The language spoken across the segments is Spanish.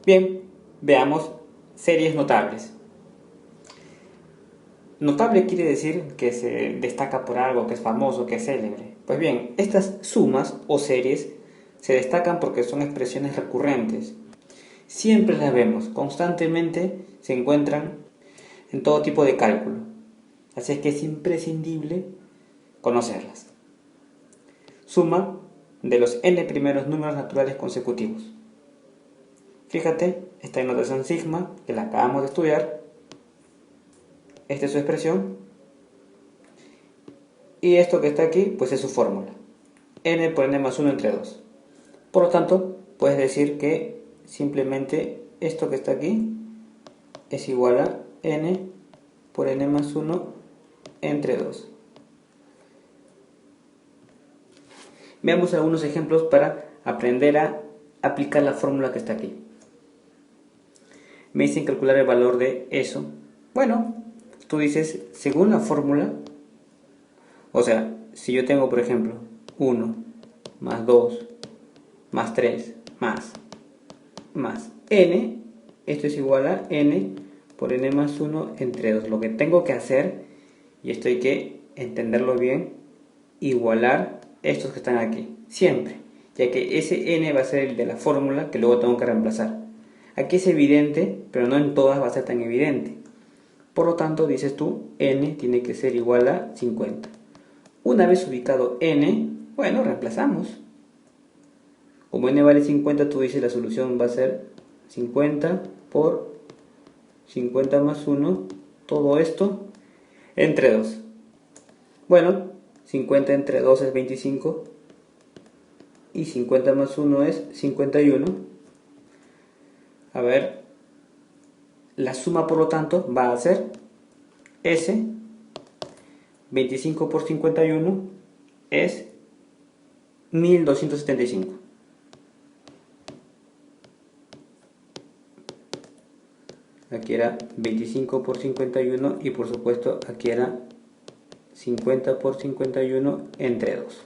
Bien, veamos series notables. Notable quiere decir que se destaca por algo, que es famoso, que es célebre. Pues bien, estas sumas o series se destacan porque son expresiones recurrentes. Siempre las vemos, constantemente se encuentran en todo tipo de cálculo. Así es que es imprescindible conocerlas. Suma de los n primeros números naturales consecutivos. Fíjate, está en notación sigma, que la acabamos de estudiar. Esta es su expresión. Y esto que está aquí, pues es su fórmula. N por n más 1 entre 2. Por lo tanto, puedes decir que simplemente esto que está aquí es igual a n por n más 1 entre 2. Veamos algunos ejemplos para aprender a aplicar la fórmula que está aquí. Me dicen calcular el valor de eso. Bueno, tú dices, según la fórmula, o sea, si yo tengo, por ejemplo, 1 más 2 más 3 más n, esto es igual a n por n más 1 entre 2. Lo que tengo que hacer, y esto hay que entenderlo bien, igualar estos que están aquí, siempre, ya que ese n va a ser el de la fórmula que luego tengo que reemplazar. Aquí es evidente, pero no en todas va a ser tan evidente. Por lo tanto, dices tú, n tiene que ser igual a 50. Una vez ubicado n, bueno, reemplazamos. Como n vale 50, tú dices la solución va a ser 50 por 50 más 1, todo esto entre 2. Bueno, 50 entre 2 es 25 y 50 más 1 es 51. A ver, la suma por lo tanto va a ser S, 25 por 51 es 1275. Aquí era 25 por 51 y por supuesto aquí era 50 por 51 entre 2.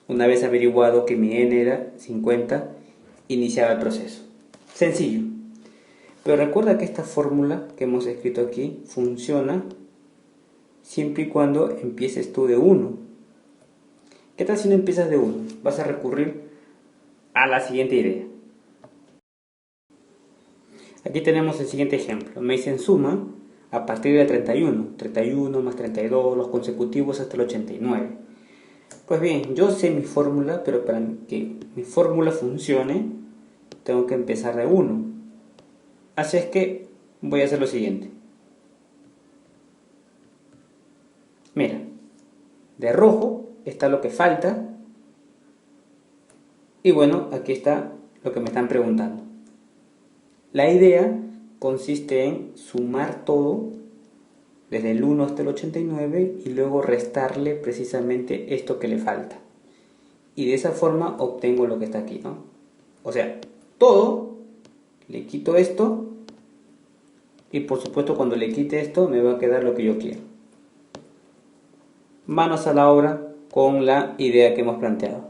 Una vez averiguado que mi n era 50, iniciaba el proceso. Sencillo. Pero recuerda que esta fórmula que hemos escrito aquí funciona siempre y cuando empieces tú de 1. ¿Qué tal si no empiezas de 1? Vas a recurrir a la siguiente idea. Aquí tenemos el siguiente ejemplo. Me dicen suma a partir del 31. 31 más 32, los consecutivos hasta el 89. Pues bien, yo sé mi fórmula, pero para que mi fórmula funcione, tengo que empezar de 1. Así es que voy a hacer lo siguiente. Mira, de rojo está lo que falta. Y bueno, aquí está lo que me están preguntando. La idea consiste en sumar todo desde el 1 hasta el 89 y luego restarle precisamente esto que le falta. Y de esa forma obtengo lo que está aquí, ¿no? O sea, todo, le quito esto y por supuesto cuando le quite esto me va a quedar lo que yo quiero. Manos a la obra con la idea que hemos planteado.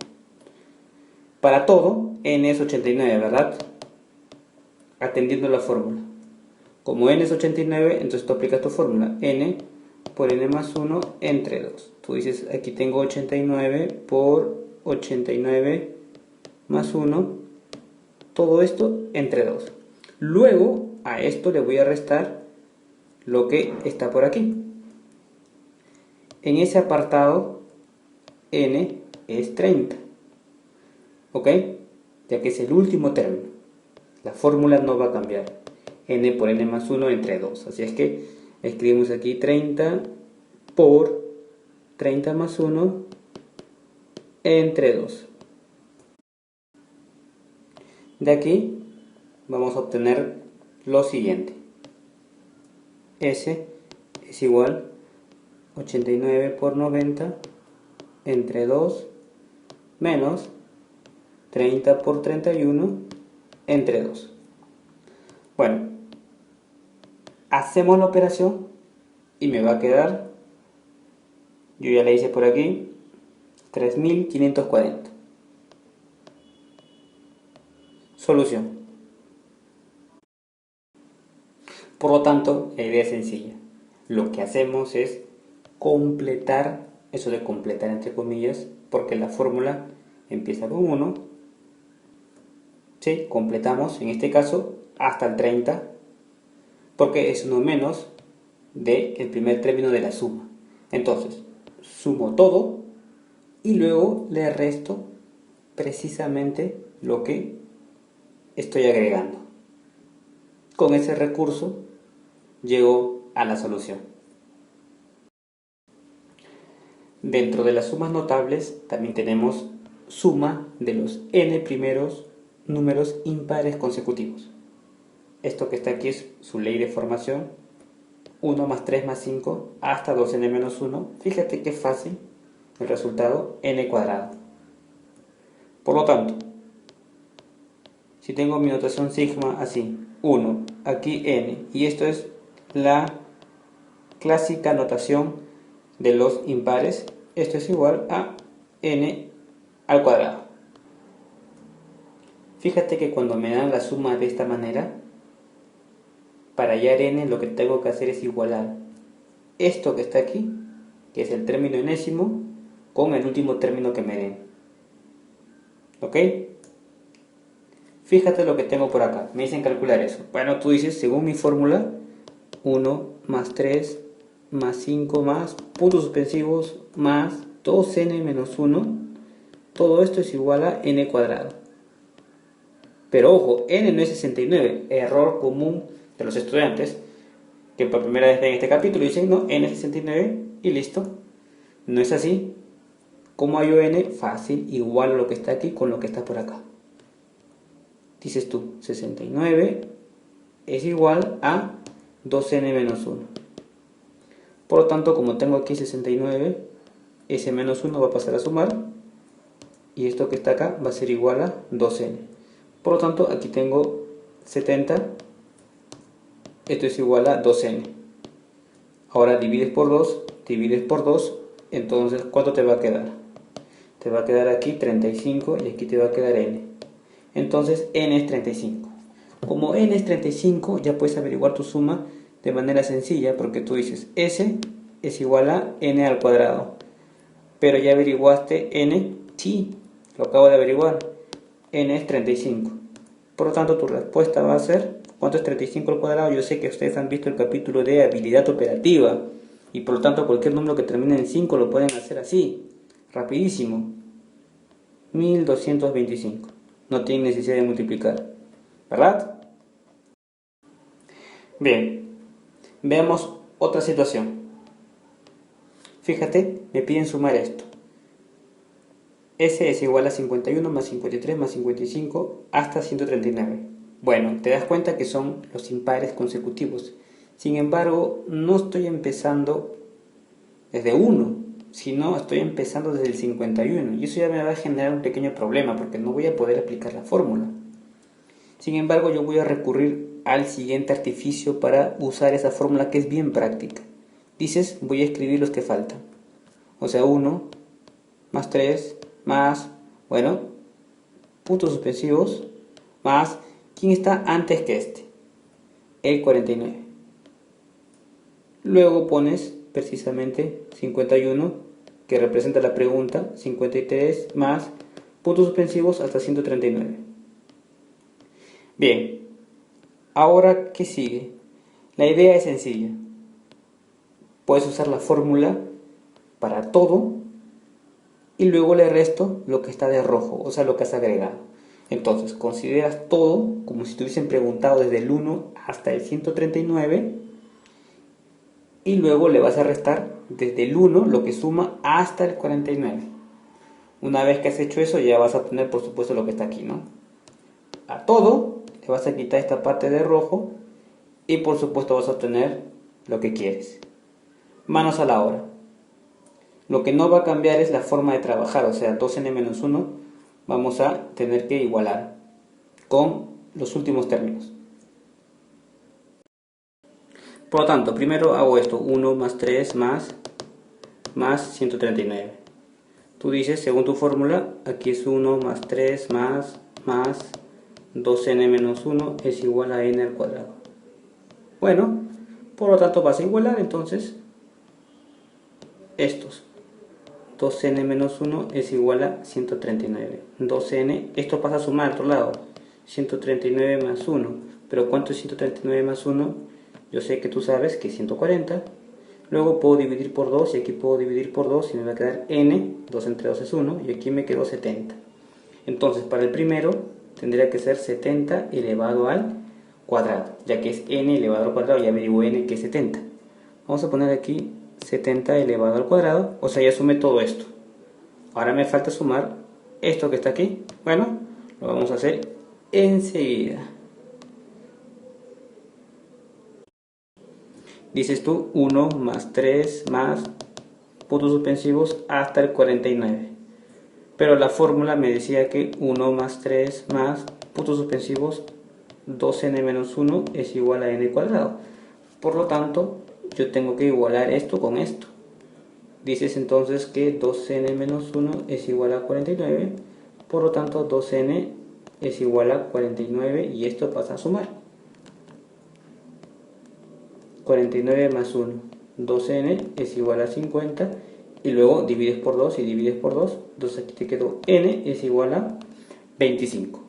Para todo, n es 89, ¿verdad? Atendiendo la fórmula. Como n es 89, entonces tú aplicas tu fórmula. N por n más 1 entre 2. Tú dices, aquí tengo 89 por 89 más 1. Todo esto entre 2. Luego, a esto le voy a restar lo que está por aquí. En ese apartado, n es 30. ¿Ok? Ya que es el último término. La fórmula no va a cambiar. N por n más 1 entre 2. Así es que escribimos aquí 30 por 30 más 1 entre 2. De aquí vamos a obtener lo siguiente. S es igual a 89 por 90 entre 2 menos 30 por 31 entre 2. Bueno, hacemos la operación y me va a quedar, yo ya la hice por aquí, 3540. Solución. Por lo tanto, la idea es sencilla. Lo que hacemos es completar, eso de completar entre comillas, porque la fórmula empieza con 1, ¿sí? Completamos, en este caso, hasta el 30, porque es 1 menos del primer término de la suma. Entonces, sumo todo y luego le resto precisamente lo que estoy agregando. Con ese recurso llego a la solución. Dentro de las sumas notables también tenemos suma de los n primeros números impares consecutivos. Esto que está aquí es su ley de formación: 1 más 3 más 5 hasta 2n menos 1. Fíjate qué fácil el resultado, n cuadrado. Por lo tanto, si tengo mi notación sigma así, 1, aquí n, y esto es la clásica notación de los impares, esto es igual a n al cuadrado. Fíjate que cuando me dan la suma de esta manera, para hallar n lo que tengo que hacer es igualar esto que está aquí, que es el término enésimo, con el último término que me den. ¿Ok? Fíjate lo que tengo por acá. Me dicen calcular eso. Bueno, tú dices, según mi fórmula, 1 más 3 más 5 más puntos suspensivos más 2n menos 1. Todo esto es igual a n cuadrado. Pero ojo, n no es 69. Error común de los estudiantes que por primera vez ven este capítulo y dicen, no, n es 69 y listo. No es así. ¿Cómo hallo n? Fácil, igual a lo que está aquí con lo que está por acá. Dices tú, 69 es igual a 2n menos 1. Por lo tanto, como tengo aquí 69, ese menos 1 va a pasar a sumar, y esto que está acá va a ser igual a 2n. Por lo tanto, aquí tengo 70, esto es igual a 2n. Ahora divides por 2, entonces ¿cuánto te va a quedar? Te va a quedar aquí 35 y aquí te va a quedar n. Entonces n es 35. Como n es 35, ya puedes averiguar tu suma de manera sencilla, porque tú dices s es igual a n al cuadrado. Pero ya averiguaste n, sí, lo acabo de averiguar. N es 35. Por lo tanto, tu respuesta va a ser, ¿cuánto es 35 al cuadrado? Yo sé que ustedes han visto el capítulo de habilidad operativa, y por lo tanto cualquier número que termine en 5 lo pueden hacer así, rapidísimo. 1225. No tienen necesidad de multiplicar, ¿verdad? Bien, veamos otra situación. Fíjate, me piden sumar esto. S es igual a 51 más 53 más 55 hasta 139. Bueno, te das cuenta que son los impares consecutivos. Sin embargo, no estoy empezando desde 1, sino estoy empezando desde el 51. Y eso ya me va a generar un pequeño problema porque no voy a poder aplicar la fórmula. Sin embargo, yo voy a recurrir al siguiente artificio para usar esa fórmula que es bien práctica. Dices, voy a escribir los que faltan. O sea, 1 más 3 más, bueno, puntos suspensivos, más, ¿quién está antes que este? El 49. Luego pones precisamente 51, que representa la pregunta, 53 más puntos suspensivos hasta 139. Bien, ahora, ¿qué sigue? La idea es sencilla. Puedes usar la fórmula para todo y luego le resto lo que está de rojo, o sea, lo que has agregado. Entonces, consideras todo como si te hubiesen preguntado desde el 1 hasta el 139 y luego le vas a restar desde el 1 lo que suma hasta el 49. Una vez que has hecho eso, ya vas a obtener, por supuesto, lo que está aquí, ¿no? A todo le vas a quitar esta parte de rojo y, por supuesto, vas a obtener lo que quieres. Manos a la obra. Lo que no va a cambiar es la forma de trabajar, o sea, 2n-1 vamos a tener que igualar con los últimos términos. Por lo tanto, primero hago esto, 1 más 3 más 139. Tú dices, según tu fórmula, aquí es 1 más 3 más 2n-1 es igual a n al cuadrado. Bueno, por lo tanto vas a igualar entonces estos. 2n menos 1 es igual a 139. 2n, esto pasa a sumar al otro lado. 139 más 1. Pero ¿cuánto es 139 más 1? Yo sé que tú sabes que es 140. Luego puedo dividir por 2 y aquí puedo dividir por 2 y me va a quedar n. 2 entre 2 es 1 y aquí me quedó 70. Entonces para el primero tendría que ser 70 elevado al cuadrado, ya que es n elevado al cuadrado, ya averigué n que es 70. Vamos a poner aquí 70 elevado al cuadrado, o sea, ya sumé todo esto. Ahora me falta sumar esto que está aquí. Bueno, lo vamos a hacer enseguida. Dices tú 1 más 3 más puntos suspensivos hasta el 49. Pero la fórmula me decía que 1 más 3 más puntos suspensivos 2n menos 1 es igual a n cuadrado. Por lo tanto, yo tengo que igualar esto con esto. Dices entonces que 2n menos 1 es igual a 49. Por lo tanto, 2n es igual a 49 y esto pasa a sumar. 49 más 1, 2n es igual a 50 y luego divides por 2 y divides por 2, entonces aquí te quedó n es igual a 25.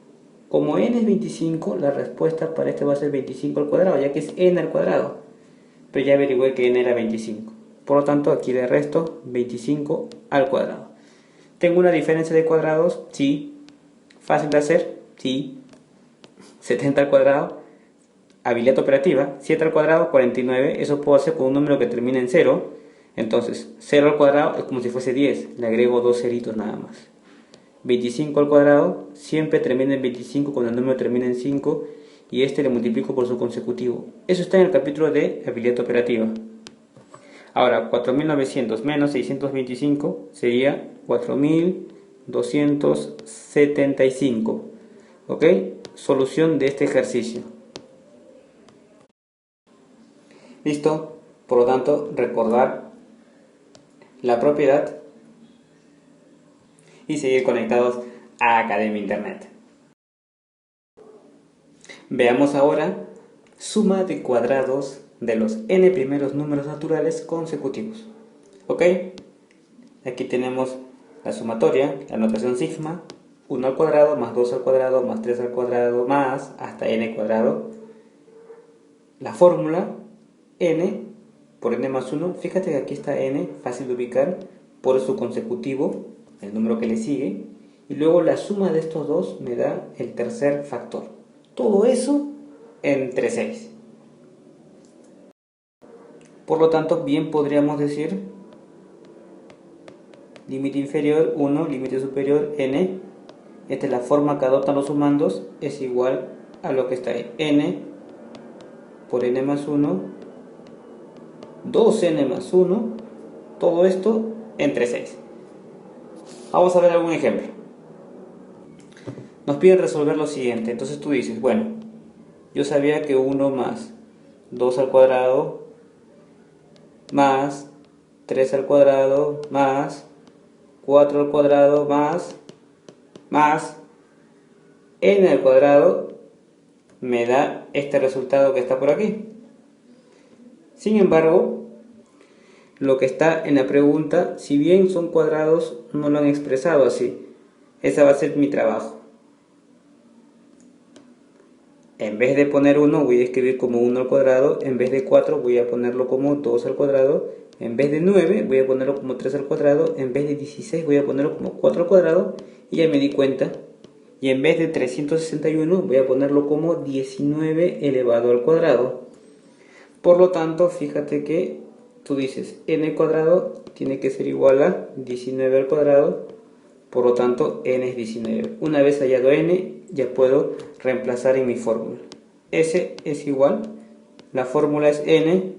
Como n es 25, la respuesta para este va a ser 25 al cuadrado, ya que es n al cuadrado, pero ya averigüé que n era 25. Por lo tanto, aquí le resto 25 al cuadrado. ¿Tengo una diferencia de cuadrados? Sí. ¿Fácil de hacer? Sí. 70 al cuadrado. Habilidad operativa, 7 al cuadrado, 49, eso puedo hacer con un número que termina en 0, entonces 0 al cuadrado es como si fuese 10, le agrego 2 ceritos nada más. 25 al cuadrado, siempre termina en 25 cuando el número termina en 5, y este le multiplico por su consecutivo. Eso está en el capítulo de habilidad operativa. Ahora, 4900 menos 625 sería 4275, ¿ok? Solución de este ejercicio. ¿Listo? Por lo tanto, recordar la propiedad y seguir conectados a Academia Internet. Veamos ahora suma de cuadrados de los n primeros números naturales consecutivos. ¿Ok? Aquí tenemos la sumatoria, la notación sigma, 1 al cuadrado más 2 al cuadrado más 3 al cuadrado más hasta n cuadrado. La fórmula n por n más 1, fíjate que aquí está n, fácil de ubicar, por su consecutivo, el número que le sigue, y luego la suma de estos dos me da el tercer factor. Todo eso entre 6. Por lo tanto, bien podríamos decir límite inferior 1, límite superior n. Esta es la forma que adoptan los sumandos, es igual a lo que está ahí, n por n más 1, 2n más 1, todo esto entre 6. Vamos a ver algún ejemplo. Nos piden resolver lo siguiente, entonces tú dices, bueno, yo sabía que 1 más 2 al cuadrado más 3 al cuadrado más 4 al cuadrado más n al cuadrado me da este resultado que está por aquí. Sin embargo, lo que está en la pregunta, si bien son cuadrados, no lo han expresado así. Ese va a ser mi trabajo. En vez de poner 1, voy a escribir como 1 al cuadrado. En vez de 4, voy a ponerlo como 2 al cuadrado. En vez de 9, voy a ponerlo como 3 al cuadrado. En vez de 16, voy a ponerlo como 4 al cuadrado. Y ya me di cuenta. Y en vez de 361, voy a ponerlo como 19 elevado al cuadrado. Por lo tanto, fíjate que tú dices n cuadrado tiene que ser igual a 19 al cuadrado, por lo tanto n es 19. Una vez hallado n, ya puedo reemplazar en mi fórmula. S es igual, la fórmula es n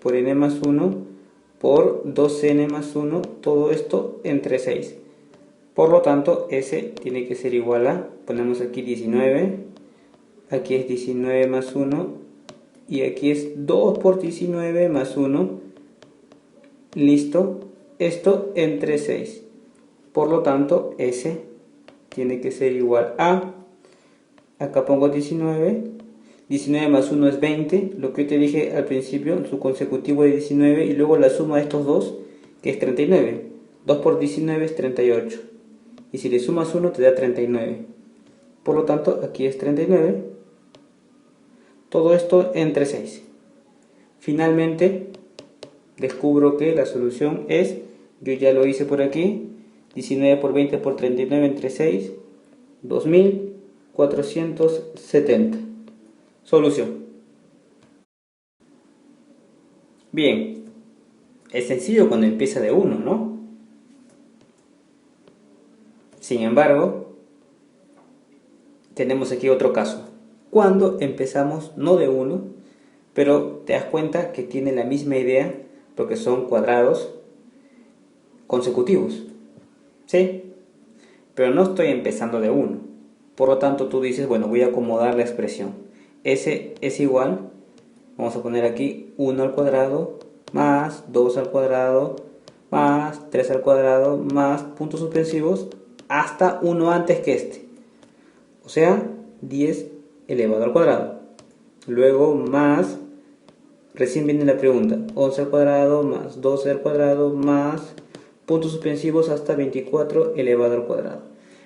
por n más 1 por 2n más 1, todo esto entre 6. Por lo tanto, S tiene que ser igual a, ponemos aquí 19, aquí es 19 más 1, y aquí es 2 por 19 más 1, listo, esto entre 6. Por lo tanto, S tiene que ser igual a, acá pongo 19 19 más 1 es 20, lo que yo te dije al principio, su consecutivo de 19, y luego la suma de estos dos, que es 39. 2 por 19 es 38. Y si le sumas 1 te da 39. Por lo tanto, aquí es 39. Todo esto entre 6. Finalmente, descubro que la solución es, yo ya lo hice por aquí, 19 por 20 por 39 entre 6, 2470. Solución. Bien, es sencillo cuando empieza de 1, ¿no? Sin embargo, tenemos aquí otro caso. Cuando empezamos no de 1, pero te das cuenta que tiene la misma idea, porque son cuadrados consecutivos, ¿sí? Pero no estoy empezando de 1. Por lo tanto, tú dices, bueno, voy a acomodar la expresión. S es igual, vamos a poner aquí 1 al cuadrado, más 2 al cuadrado, más 3 al cuadrado, más puntos suspensivos, hasta 1 antes que este. O sea, 10 elevado al cuadrado. Luego más, recién viene la pregunta, 11 al cuadrado, más 12 al cuadrado, más puntos suspensivos hasta 24 elevado al cuadrado.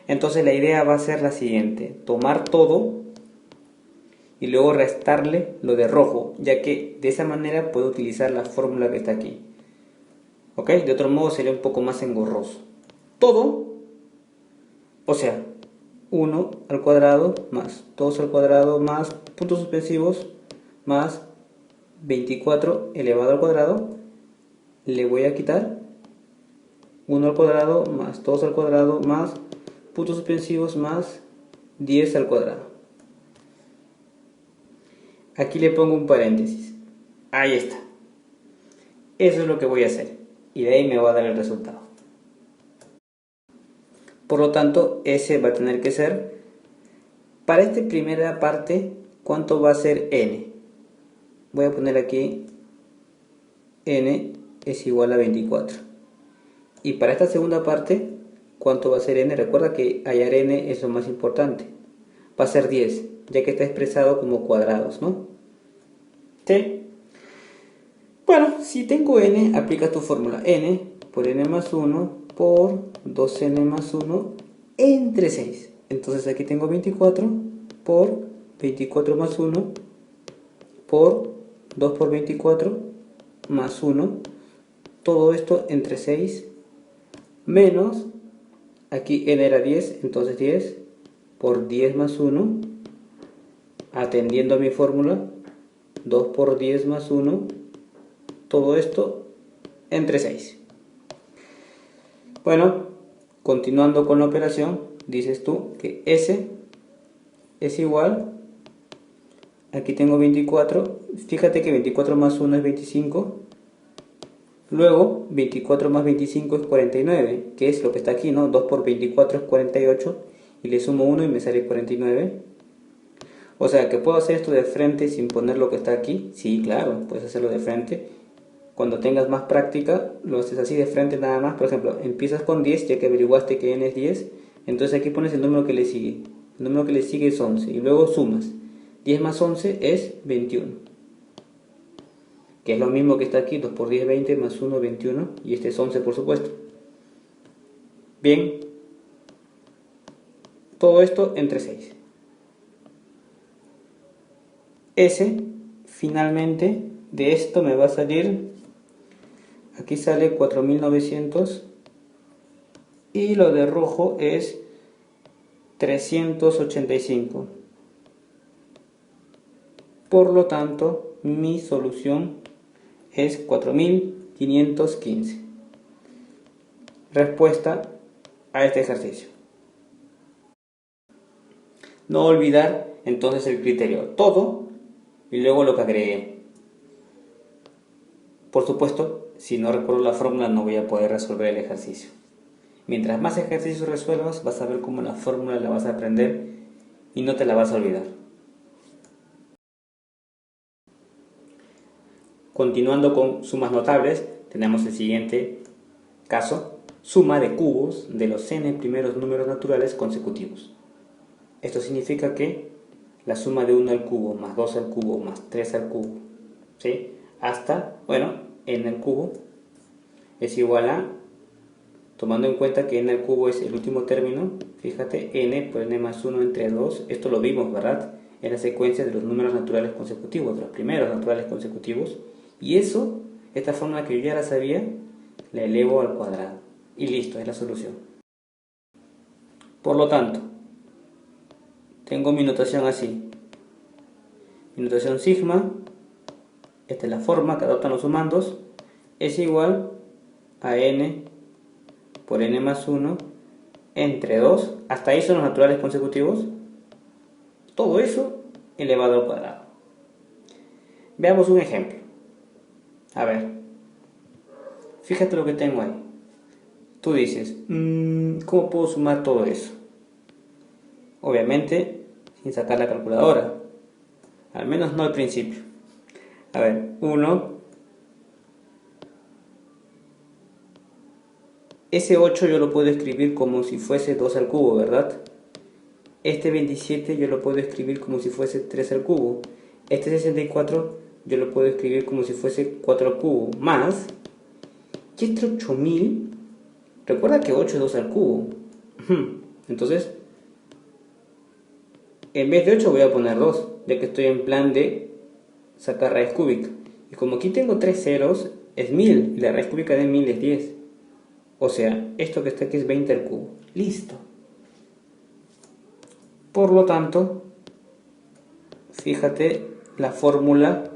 Entonces la idea va a ser la siguiente, tomar todo y luego restarle lo de rojo, ya que de esa manera puedo utilizar la fórmula que está aquí. ¿Ok? De otro modo sería un poco más engorroso. Todo, o sea, 1 al cuadrado más 2 al cuadrado más puntos suspensivos más 24 elevado al cuadrado, le voy a quitar 1 al cuadrado más 2 al cuadrado más puntos suspensivos más 10 al cuadrado. Aquí le pongo un paréntesis. Ahí está. Eso es lo que voy a hacer. Y de ahí me va a dar el resultado. Por lo tanto, ese va a tener que ser, para esta primera parte, ¿cuánto va a ser n? Voy a poner aquí n es igual a 24. Y para esta segunda parte, ¿cuánto va a ser n? Recuerda que hallar n es lo más importante. Va a ser 10, ya que está expresado como cuadrados, ¿no? ¿Sí? Bueno, si tengo n, aplica tu fórmula. N por n más 1 por 2n más 1 entre 6. Entonces aquí tengo 24 por 24 más 1 por 2 por 24 más 1. Todo esto entre 6 menos, aquí n era 10, entonces 10 por 10 más 1, atendiendo a mi fórmula, 2 por 10 más 1, todo esto entre 6. Bueno, continuando con la operación, dices tú que S es igual, aquí tengo 24, fíjate que 24 más 1 es 25, luego 24 más 25 es 49, que es lo que está aquí, ¿no? 2 por 24 es 48, y le sumo 1 y me sale 49. O sea, que puedo hacer esto de frente sin poner lo que está aquí. Sí, claro, puedes hacerlo de frente. Cuando tengas más práctica, lo haces así de frente nada más. Por ejemplo, empiezas con 10, ya que averiguaste que n es 10. Entonces aquí pones el número que le sigue. El número que le sigue es 11. Y luego sumas. 10 más 11 es 21. Que es lo mismo que está aquí. 2 por 10, 20, más 1, 21. Y este es 11, por supuesto. Bien. Todo esto entre 6. S, finalmente, de esto me va a salir, aquí sale 4900 y lo de rojo es 385. Por lo tanto, mi solución es 4515. Respuesta a este ejercicio. No olvidar entonces el criterio todo y luego lo que agregué. Por supuesto, si no recuerdo la fórmula no voy a poder resolver el ejercicio. Mientras más ejercicios resuelvas, vas a ver cómo la fórmula la vas a aprender y no te la vas a olvidar. Continuando con sumas notables, tenemos el siguiente caso: suma de cubos de los n primeros números naturales consecutivos. Esto significa que la suma de 1 al cubo más 2 al cubo más 3 al cubo, ¿sí? Hasta, bueno, n al cubo es igual a, tomando en cuenta que n al cubo es el último término, fíjate, n por n más 1 entre 2, esto lo vimos, ¿verdad? En la secuencia de los números naturales consecutivos, de los primeros naturales consecutivos, y eso, esta fórmula que yo ya la sabía, la elevo al cuadrado, y listo, es la solución. Por lo tanto, tengo mi notación así, mi notación sigma, esta es la forma que adoptan los sumandos, es igual a n por n más 1 entre 2, hasta ahí son los naturales consecutivos, todo eso elevado al cuadrado. Veamos un ejemplo. A ver, fíjate lo que tengo ahí. Tú dices, ¿cómo puedo sumar todo eso? Obviamente, sin sacar la calculadora, al menos no al principio. A ver, 1, ese 8 yo lo puedo escribir como si fuese 2 al cubo, ¿verdad? Este 27 yo lo puedo escribir como si fuese 3 al cubo. Este 64 yo lo puedo escribir como si fuese 4 al cubo. Más, y este 8000, recuerda que 8 es 2 al cubo. Entonces, en vez de 8 voy a poner 2, ya que estoy en plan de sacar raíz cúbica. Y como aquí tengo 3 ceros, es 1000, y la raíz cúbica de 1000 es 10. O sea, esto que está aquí es 20 al cubo. Listo. Por lo tanto, fíjate la fórmula,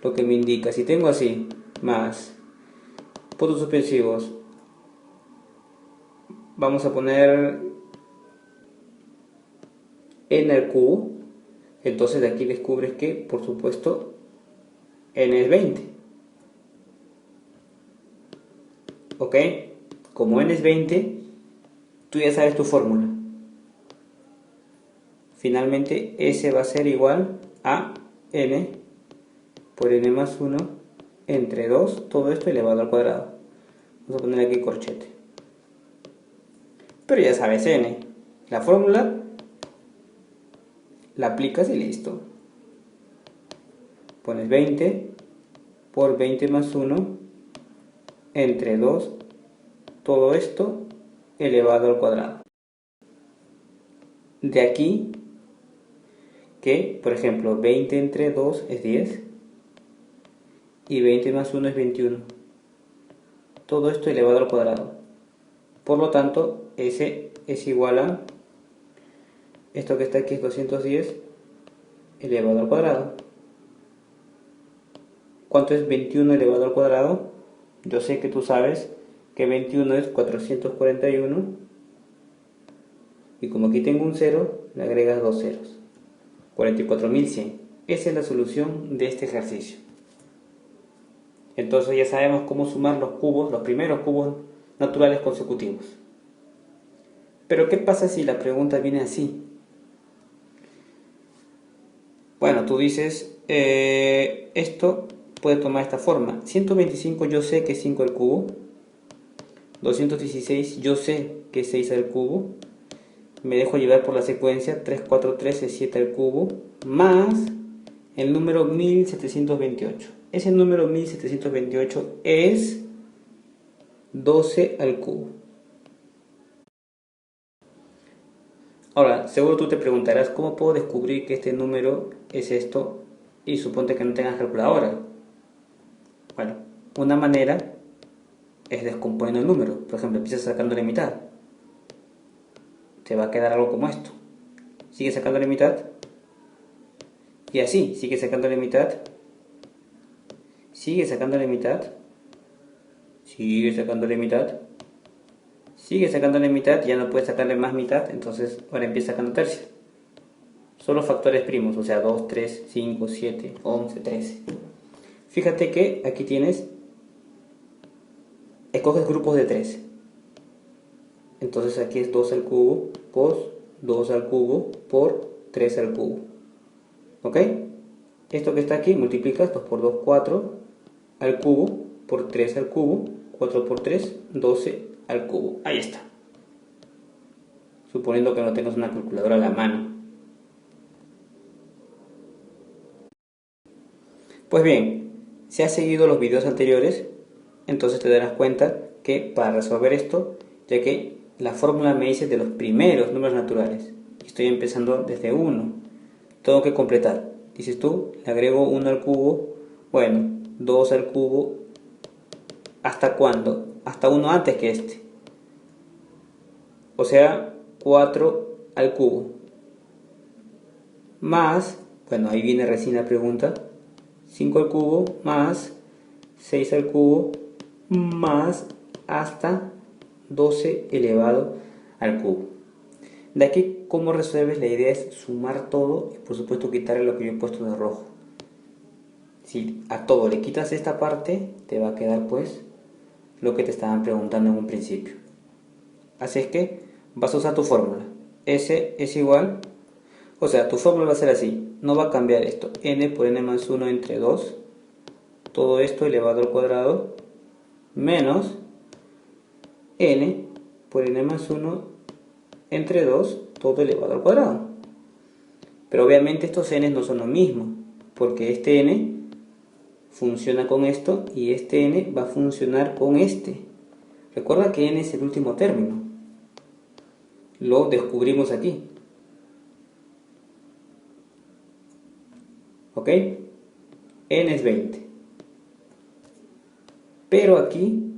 lo que me indica. Si tengo así, más puntos suspensivos, vamos a poner n al cubo, entonces de aquí descubres que, por supuesto, n es 20. ¿Ok? Como n es 20, tú ya sabes tu fórmula. Finalmente, S va a ser igual a n por n más 1 entre 2, todo esto elevado al cuadrado. Vamos a poner aquí corchete. Pero ya sabes n. La fórmula la aplicas y listo. Pones 20 por 20 más 1 entre 2, todo esto elevado al cuadrado. De aquí que, por ejemplo, 20 entre 2 es 10 y 20 más 1 es 21. Todo esto elevado al cuadrado. Por lo tanto, S es igual a, esto que está aquí es 210 elevado al cuadrado. ¿Cuánto es 21 elevado al cuadrado? Yo sé que tú sabes que 21 es 441. Y como aquí tengo un 0, le agregas 2 ceros. 44.100. Esa es la solución de este ejercicio. Entonces ya sabemos cómo sumar los cubos, los primeros cubos naturales consecutivos. Pero ¿qué pasa si la pregunta viene así? Bueno, tú dices, esto puede tomar esta forma. 125 yo sé que es 5 al cubo. 216 yo sé que es 6 al cubo. Me dejo llevar por la secuencia, 3, 4, 13, 7 al cubo, más el número 1728. Ese número 1728 es 12 al cubo. Ahora, seguro tú te preguntarás, ¿cómo puedo descubrir que este número es esto? Y suponte que no tengas calculadora. Bueno, una manera es descomponiendo el número. Por ejemplo, empiezas sacándole mitad. Te va a quedar algo como esto. Sigue sacándole mitad. Y así, sigue sacándole mitad. Sigue sacándole mitad. Sigue sacándole mitad. Sigue sacándole mitad. Ya no puedes sacarle más mitad. Entonces ahora empieza sacando tercios. Solo factores primos. O sea, 2, 3, 5, 7, 11, 13. Fíjate que aquí tienes. Escoges grupos de 13. Entonces aquí es 2 al cubo por 2 al cubo por 3 al cubo. ¿Ok? Esto que está aquí multiplicas 2 por 2, 4 al cubo por 3 al cubo, 4 por 3, 12 al cubo. Ahí está. Suponiendo que no tengas una calculadora a la mano. Pues bien, si has seguido los videos anteriores, entonces te darás cuenta que para resolver esto, ya que la fórmula me dice de los primeros números naturales, estoy empezando desde 1, tengo que completar. Dices tú, le agrego 1 al cubo, bueno, 2 al cubo, ¿hasta cuándo? Hasta 1 antes que este. O sea, 4 al cubo. Más, bueno, ahí viene recién la pregunta, 5 al cubo más 6 al cubo más hasta 12 elevado al cubo. De aquí, ¿cómo resuelves? La idea es sumar todo y por supuesto quitarle lo que yo he puesto de rojo. Si a todo le quitas esta parte, te va a quedar pues lo que te estaban preguntando en un principio. Así es que vas a usar tu fórmula. S es igual, o sea, tu fórmula va a ser así, no va a cambiar esto. N por n más 1 entre 2, todo esto elevado al cuadrado, menos n por n más 1 entre 2, todo elevado al cuadrado. Pero obviamente estos n no son lo mismo, porque este n funciona con esto y este n va a funcionar con este. Recuerda que n es el último término. Lo descubrimos aquí. ¿Ok? N es 20. Pero aquí,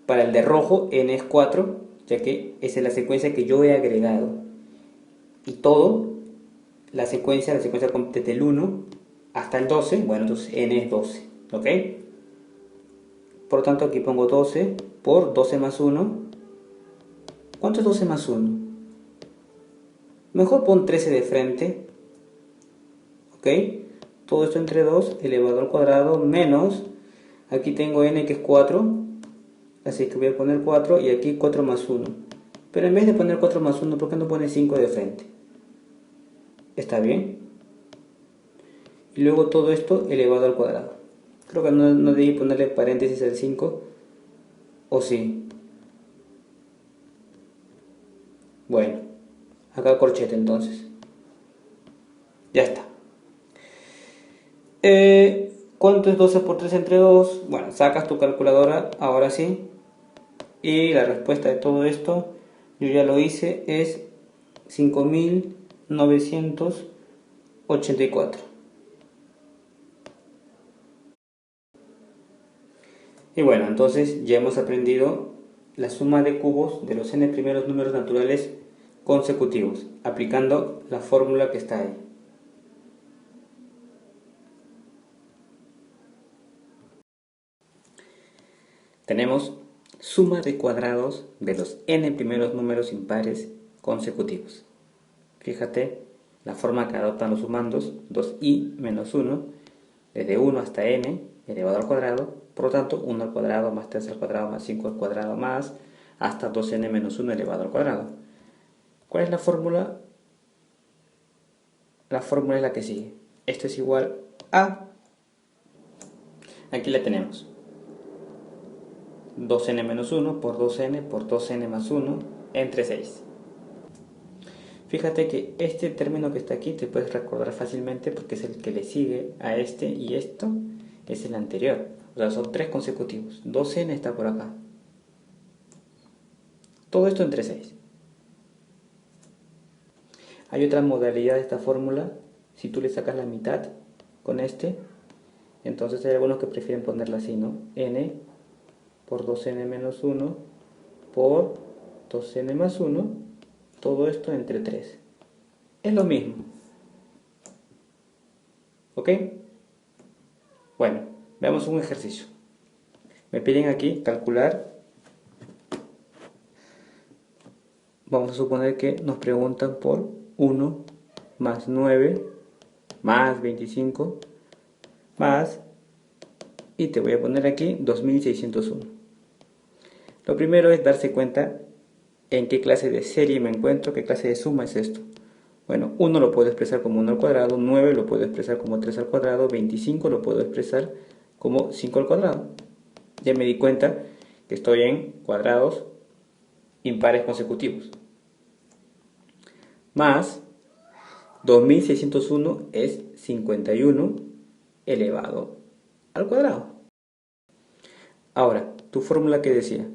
para el de rojo, n es 4, ya que esa es la secuencia que yo he agregado. Y todo, la secuencia desde el 1 hasta el 12, bueno, entonces n es 12. ¿Ok? Por lo tanto, aquí pongo 12 por 12 más 1. ¿Cuánto es 12 más 1? Mejor pon 13 de frente. ¿Ok? Todo esto entre 2 elevado al cuadrado menos, aquí tengo n que es 4, así que voy a poner 4 y aquí 4 más 1. Pero en vez de poner 4 más 1, ¿por qué no pones 5 de frente? ¿Está bien? Y luego todo esto elevado al cuadrado. Creo que no debí ponerle paréntesis al 5, ¿o sí? Bueno, acá corchete entonces. Ya está. ¿Cuánto es 12 por 3 entre 2? Bueno, sacas tu calculadora, ahora sí. Y la respuesta de todo esto, yo ya lo hice, es 5.984. Y bueno, entonces ya hemos aprendido la suma de cubos de los n primeros números naturales consecutivos, aplicando la fórmula que está ahí. Tenemos suma de cuadrados de los n primeros números impares consecutivos. Fíjate la forma que adoptan los sumandos, 2i menos 1, desde 1 hasta n elevado al cuadrado, por lo tanto 1 al cuadrado más 3 al cuadrado más 5 al cuadrado más hasta 2n menos 1 elevado al cuadrado. ¿Cuál es la fórmula? La fórmula es la que sigue. Esto es igual a, aquí la tenemos, 2n menos 1 por 2n por 2n más 1 entre 6. Fíjate que este término que está aquí te puedes recordar fácilmente porque es el que le sigue a este y esto es el anterior. O sea, son 3 consecutivos. 2n está por acá. Todo esto entre 6. Hay otra modalidad de esta fórmula. Si tú le sacas la mitad con este, entonces hay algunos que prefieren ponerla así, ¿no? n por 2n menos 1 por 2n más 1, todo esto entre 3. Es lo mismo. ¿Ok? Bueno, veamos un ejercicio. Me piden aquí calcular. Vamos a suponer que nos preguntan por 1 más 9 más 25 más, y te voy a poner aquí 2601. Lo primero es darse cuenta en qué clase de serie me encuentro, qué clase de suma es esto. Bueno, 1 lo puedo expresar como 1 al cuadrado, 9 lo puedo expresar como 3 al cuadrado, 25 lo puedo expresar como 5 al cuadrado. Ya me di cuenta que estoy en cuadrados impares consecutivos. Más, 2601 es 51 elevado al cuadrado. Ahora, tu fórmula que decía,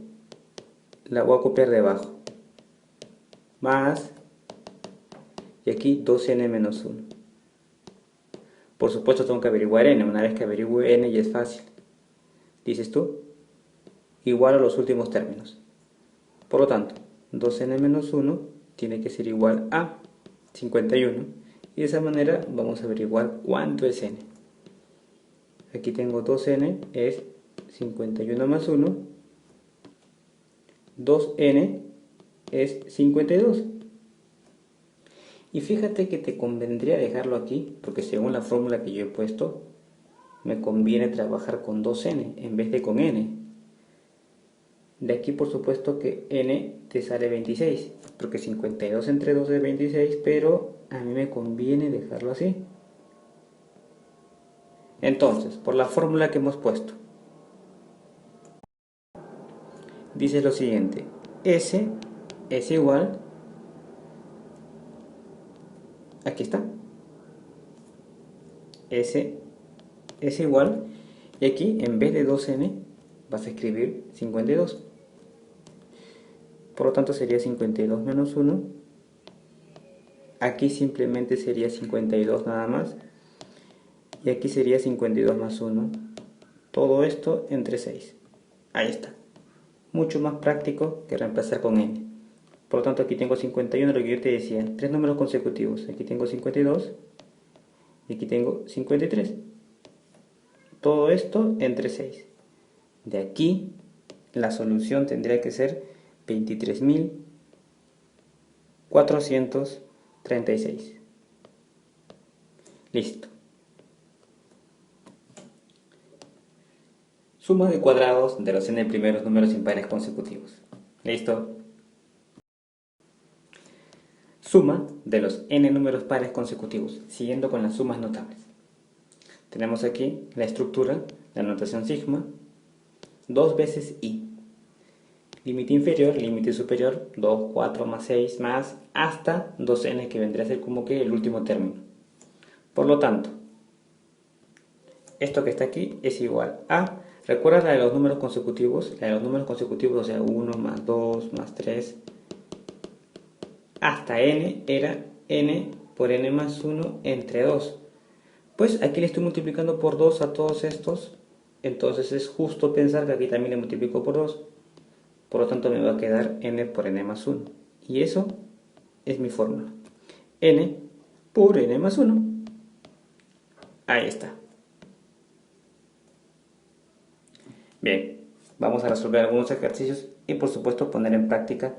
la voy a copiar debajo. Más, y aquí 2n menos 1. Por supuesto tengo que averiguar n. Una vez que averigüe n ya es fácil. Dices tú, igual a los últimos términos. Por lo tanto, 2n menos 1 tiene que ser igual a 51. Y de esa manera vamos a averiguar cuánto es n. Aquí tengo 2n es 51 más 1. 2n es 52. Y fíjate que te convendría dejarlo aquí, porque según la fórmula que yo he puesto, me conviene trabajar con 2n en vez de con n. De aquí por supuesto que n te sale 26, porque 52 entre 2 es 26, pero a mí me conviene dejarlo así. Entonces, por la fórmula que hemos puesto, dice lo siguiente: S es igual, aquí está, S es igual, y aquí en vez de 2n vas a escribir 52. Por lo tanto sería 52 menos 1. Aquí simplemente sería 52 nada más. Y aquí sería 52 más 1. Todo esto entre 6. Ahí está. Mucho más práctico que reemplazar con n. Por lo tanto aquí tengo 51, lo que yo te decía. Tres números consecutivos. Aquí tengo 52. Y aquí tengo 53. Todo esto entre 6. De aquí la solución tendría que ser 23.436. Listo. Suma de cuadrados de los n primeros números impares consecutivos. ¿Listo? Suma de los n números pares consecutivos, siguiendo con las sumas notables. Tenemos aquí la estructura, la notación sigma, 2 veces i. Límite inferior, límite superior, 2, 4 más 6 más, hasta 2n, que vendría a ser como que el último término. Por lo tanto, esto que está aquí es igual a, recuerda la de los números consecutivos, o sea, 1 más 2 más 3, hasta n era n por n más 1 entre 2. Pues aquí le estoy multiplicando por 2 a todos estos, entonces es justo pensar que aquí también le multiplico por 2. Por lo tanto me va a quedar n por n más 1. Y eso es mi fórmula. N por n más 1. Ahí está. Bien, vamos a resolver algunos ejercicios y por supuesto poner en práctica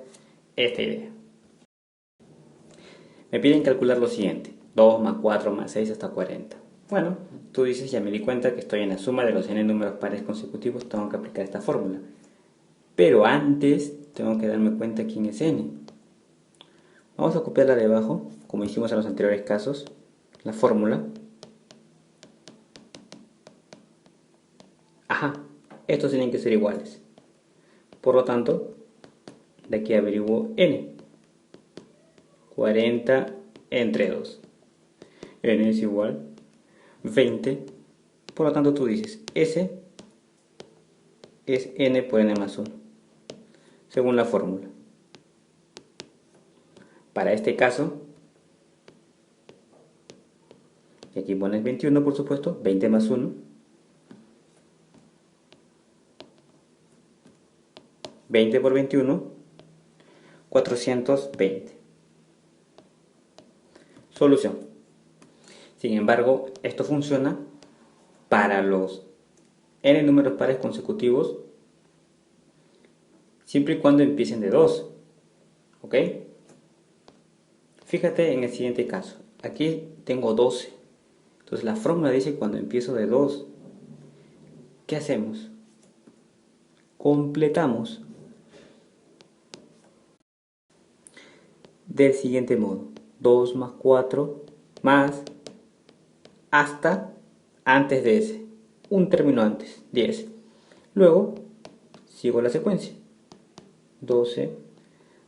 esta idea. Me piden calcular lo siguiente: 2 más 4 más 6 hasta 40. Bueno, tú dices, ya me di cuenta que estoy en la suma de los n números pares consecutivos, tengo que aplicar esta fórmula. Pero antes tengo que darme cuenta quién es n. Vamos a copiarla de abajo, como hicimos en los anteriores casos, la fórmula. Ajá, estos tienen que ser iguales. Por lo tanto, de aquí averiguo n. 40 entre 2. N es igual 20. Por lo tanto, tú dices, S es n por n más 1, según la fórmula. Para este caso, y aquí pones 21, por supuesto, 20 más 1. 20 por 21, 420. Solución. Sin embargo, esto funciona para los n números pares consecutivos siempre y cuando empiecen de 2. ¿Ok? Fíjate en el siguiente caso. Aquí tengo 12. Entonces la fórmula dice cuando empiezo de 2. ¿Qué hacemos? Completamos del siguiente modo: 2 más 4 más hasta antes de ese, un término antes, 10. Luego sigo la secuencia: 12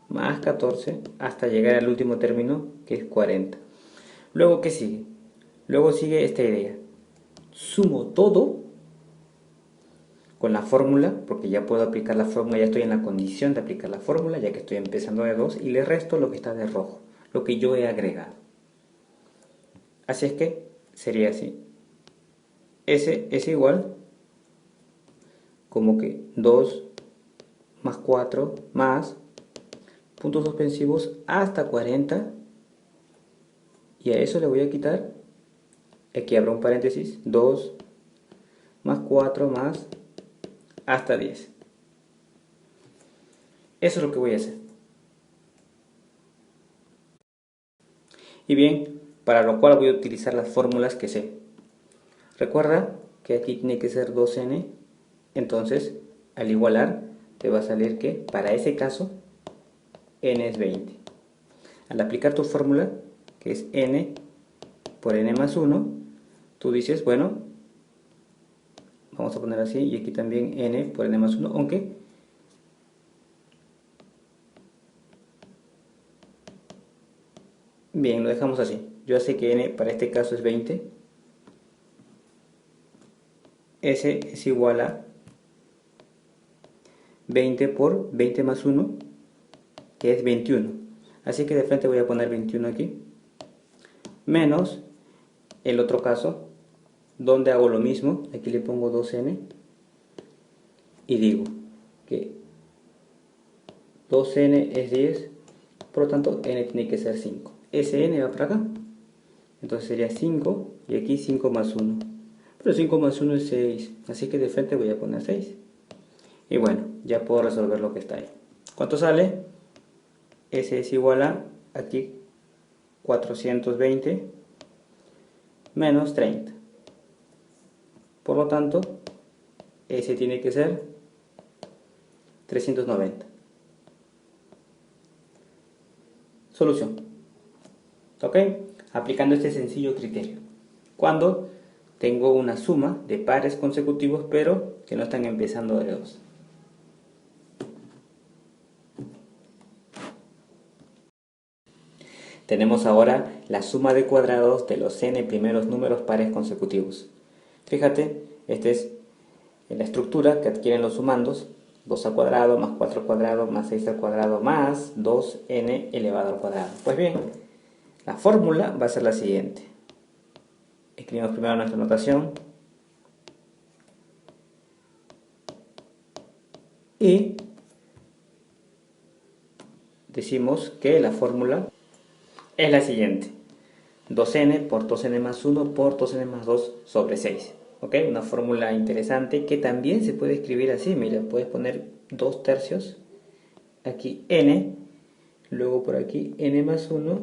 más 14 hasta llegar al último término, que es 40. Luego, ¿qué sigue? Luego sigue esta idea. Sumo todo con la fórmula, porque ya puedo aplicar la fórmula, ya estoy en la condición de aplicar la fórmula, ya que estoy empezando de 2, y le resto lo que está de rojo, lo que yo he agregado. Así es que sería así. S es igual como que 2 más 4 más puntos suspensivos hasta 40, y a eso le voy a quitar, aquí abro un paréntesis, 2 más 4 más hasta 10. Eso es lo que voy a hacer. Y bien, para lo cual voy a utilizar las fórmulas que sé. Recuerda que aquí tiene que ser 2n, entonces al igualar te va a salir que para ese caso n es 20. Al aplicar tu fórmula, que es n por n más 1, tú dices, bueno, vamos a poner así, y aquí también n por n más 1, aunque bien, lo dejamos así. Yo sé que n para este caso es 20. S es igual a 20 por 20 más 1, que es 21. Así que de frente voy a poner 21 aquí. Menos el otro caso, donde hago lo mismo. Aquí le pongo 2n. Y digo que 2n es 10. Por lo tanto, n tiene que ser 5. Sn va para acá. Entonces sería 5. Y aquí 5 más 1. Pero 5 más 1 es 6. Así que de frente voy a poner 6. Y bueno, ya puedo resolver lo que está ahí. ¿Cuánto sale? S es igual a, aquí, 420 menos 30. Por lo tanto, S tiene que ser 390. Solución. ¿Ok? Aplicando este sencillo criterio. Cuando tengo una suma de pares consecutivos, pero que no están empezando de 2. Tenemos ahora la suma de cuadrados de los n primeros números pares consecutivos. Fíjate, esta es la estructura que adquieren los sumandos. 2 al cuadrado más 4 al cuadrado más 6 al cuadrado más 2n elevado al cuadrado. Pues bien, la fórmula va a ser la siguiente. Escribimos primero nuestra notación. Y decimos que la fórmula es la siguiente. 2n por 2n más 1 por 2n más 2 sobre 6. ¿Ok? Una fórmula interesante que también se puede escribir así. Mira, puedes poner 2 tercios. Aquí n. Luego por aquí n más 1.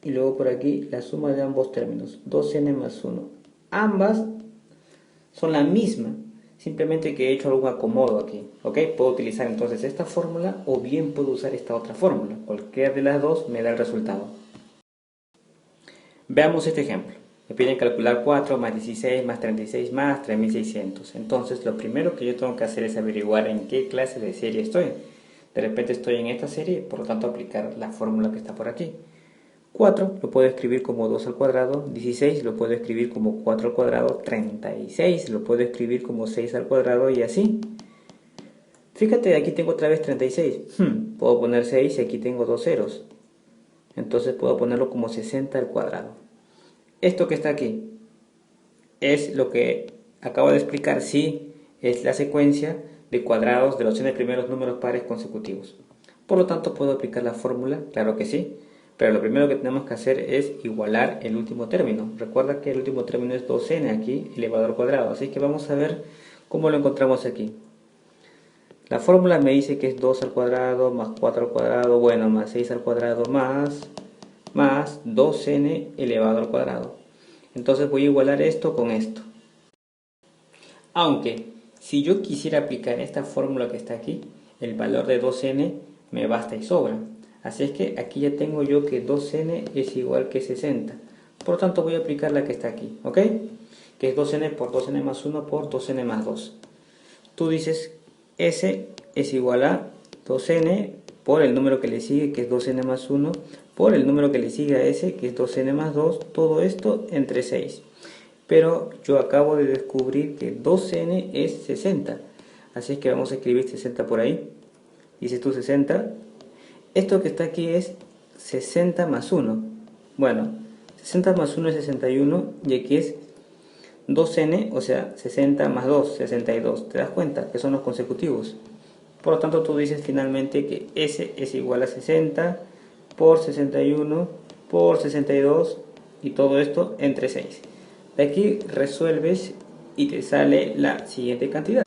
Y luego por aquí la suma de ambos términos. 2n más 1. Ambas son la misma. Simplemente que he hecho algún acomodo aquí. ¿Ok? Puedo utilizar entonces esta fórmula o bien puedo usar esta otra fórmula. Cualquiera de las dos me da el resultado. Veamos este ejemplo. Me piden calcular 4 más 16 más 36 más 3600. Entonces lo primero que yo tengo que hacer es averiguar en qué clase de serie estoy. De repente estoy en esta serie, por lo tanto aplicar la fórmula que está por aquí. 4 lo puedo escribir como 2 al cuadrado, 16 lo puedo escribir como 4 al cuadrado, 36 lo puedo escribir como 6 al cuadrado y así. Fíjate, aquí tengo otra vez 36. Puedo poner 6 y aquí tengo 2 ceros. Entonces puedo ponerlo como 60 al cuadrado. Esto que está aquí es lo que acabo de explicar. Sí, es la secuencia de cuadrados de los n primeros números pares consecutivos. Por lo tanto, ¿puedo aplicar la fórmula? Claro que sí. Pero lo primero que tenemos que hacer es igualar el último término. Recuerda que el último término es 2n aquí, elevado al cuadrado. Así que vamos a ver cómo lo encontramos aquí. La fórmula me dice que es 2 al cuadrado más 4 al cuadrado, bueno, más 6 al cuadrado más 2n elevado al cuadrado. Entonces voy a igualar esto con esto. Aunque, si yo quisiera aplicar esta fórmula que está aquí, el valor de 2n me basta y sobra. Así es que aquí ya tengo yo que 2n es igual que 60. Por lo tanto voy a aplicar la que está aquí, ¿ok? Que es 2n por 2n más 1 por 2n más 2. Tú dices S es igual a 2n por el número que le sigue, que es 2n más 1, por el número que le sigue a ese, que es 2n más 2, todo esto entre 6. Pero yo acabo de descubrir que 2n es 60, así es que vamos a escribir 60 por ahí. Dices tú 60, esto que está aquí es 60 más 1. Bueno, 60 más 1 es 61 y aquí es 2n, o sea, 60 más 2, 62. ¿Te das cuenta? Que son los consecutivos. Por lo tanto, tú dices finalmente que S es igual a 60 por 61 por 62 y todo esto entre 6. De aquí resuelves y te sale la siguiente cantidad.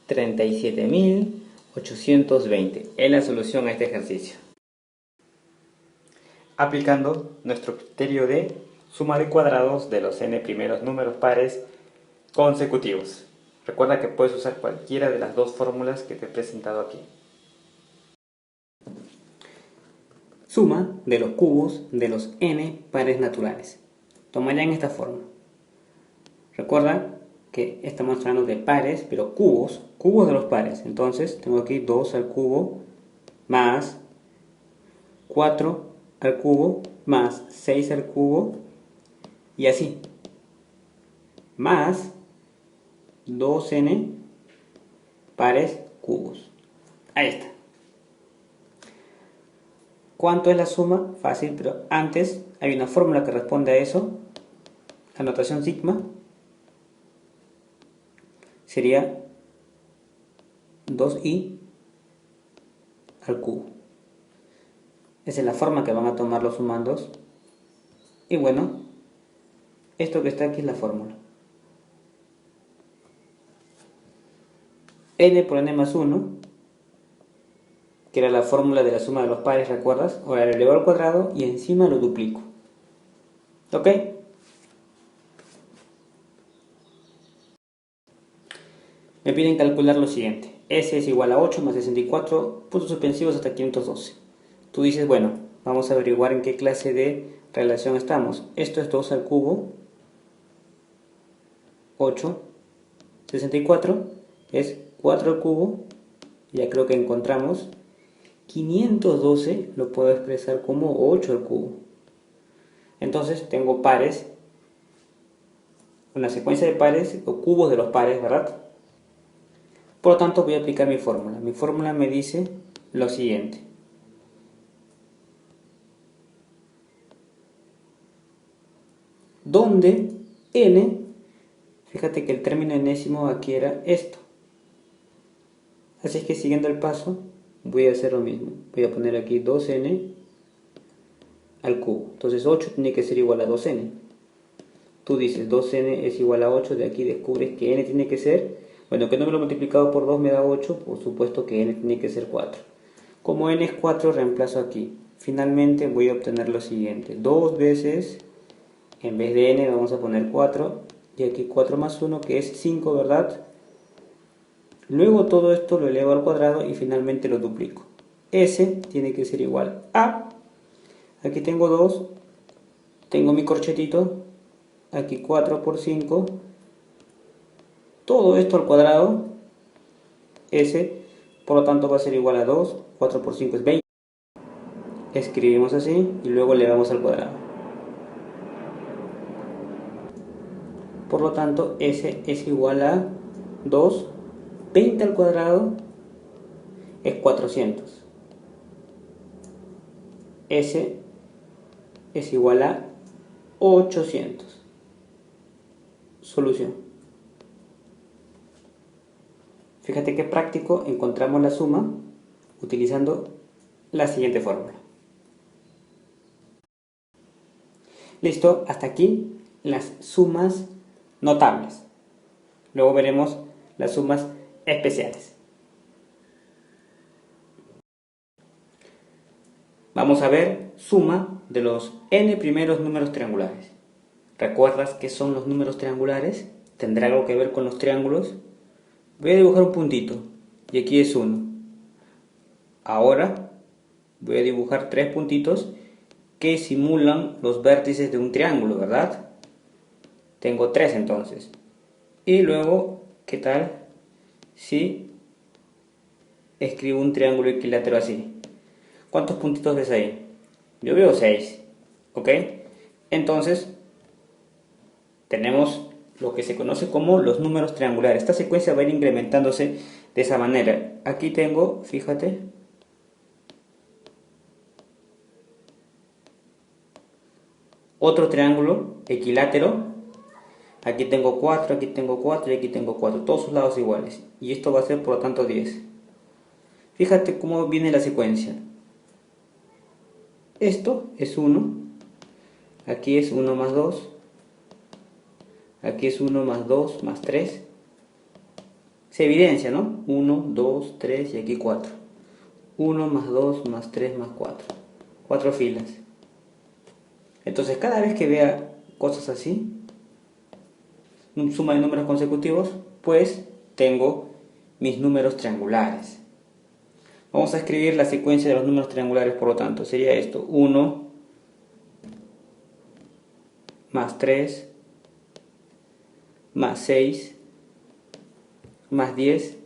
37.820 es la solución a este ejercicio. Aplicando nuestro criterio de suma de cuadrados de los n primeros números pares consecutivos. Recuerda que puedes usar cualquiera de las dos fórmulas que te he presentado aquí. Suma de los cubos de los n pares naturales. Tómala en esta forma. Recuerda que estamos hablando de pares, pero cubos de los pares. Entonces tengo aquí 2 al cubo más 4 al cubo más 6 al cubo y así. Más 2n pares cubos. Ahí está. ¿Cuánto es la suma? Fácil, pero antes hay una fórmula que responde a eso. La notación sigma sería 2i al cubo. Esa es la forma que van a tomar los sumandos. Y bueno, esto que está aquí es la fórmula. N por n más 1, que era la fórmula de la suma de los pares, ¿recuerdas? Ahora lo elevo al cuadrado y encima lo duplico. ¿Ok? Me piden calcular lo siguiente. S es igual a 8 más 64, puntos suspensivos hasta 512. Tú dices, bueno, vamos a averiguar en qué clase de relación estamos. Esto es 2 al cubo, 8, 64 es 4 al cubo, ya creo que encontramos. 512 lo puedo expresar como 8 al cubo. Entonces tengo pares, una secuencia de pares o cubos de los pares, ¿verdad? Por lo tanto voy a aplicar mi fórmula. Mi fórmula me dice lo siguiente. Donde n, fíjate que el término enésimo aquí era esto. Así es que siguiendo el paso voy a hacer lo mismo. Voy a poner aquí 2n al cubo. Entonces 8 tiene que ser igual a 2n. Tú dices 2n es igual a 8, de aquí descubres que n tiene que ser, bueno, que número multiplicado por 2 me da 8, por supuesto que n tiene que ser 4. Como n es 4, reemplazo aquí. Finalmente voy a obtener lo siguiente. 2 veces, en vez de n vamos a poner 4, y aquí 4 más 1, que es 5, ¿verdad? Luego todo esto lo elevo al cuadrado y finalmente lo duplico. S tiene que ser igual a, aquí tengo 2, tengo mi corchetito, aquí 4 por 5, todo esto al cuadrado, S, por lo tanto va a ser igual a 2, 4 por 5 es 20. Escribimos así y luego elevamos al cuadrado. Por lo tanto, S es igual a 2, 20 al cuadrado es 400. S es igual a 800. Solución. Fíjate qué práctico, encontramos la suma utilizando la siguiente fórmula. Listo, hasta aquí las sumas notables. Luego veremos las sumas especiales. Vamos a ver suma de los n primeros números triangulares. ¿Recuerdas qué son los números triangulares? ¿Tendrá algo que ver con los triángulos? Voy a dibujar un puntito y aquí es 1. Ahora voy a dibujar 3 puntitos que simulan los vértices de un triángulo, ¿verdad? Tengo 3 entonces. Y luego, ¿qué tal si escribo un triángulo equilátero así. ¿Cuántos puntitos ves ahí? Yo veo 6, ¿ok? Entonces, tenemos lo que se conoce como los números triangulares. Esta secuencia va a ir incrementándose de esa manera. Aquí tengo, fíjate, otro triángulo equilátero. Aquí tengo 4, aquí tengo 4 y aquí tengo 4. Todos sus lados iguales. Y esto va a ser por lo tanto 10. Fíjate cómo viene la secuencia. Esto es 1. Aquí es 1 más 2. Aquí es 1 más 2 más 3. Se evidencia, ¿no? 1, 2, 3 y aquí 4. 1 más 2 más 3 más 4. 4 filas. Entonces cada vez que vea cosas así, suma de números consecutivos, pues tengo mis números triangulares. Vamos a escribir la secuencia de los números triangulares, por lo tanto, sería esto: 1 más 3 más 6 más 10.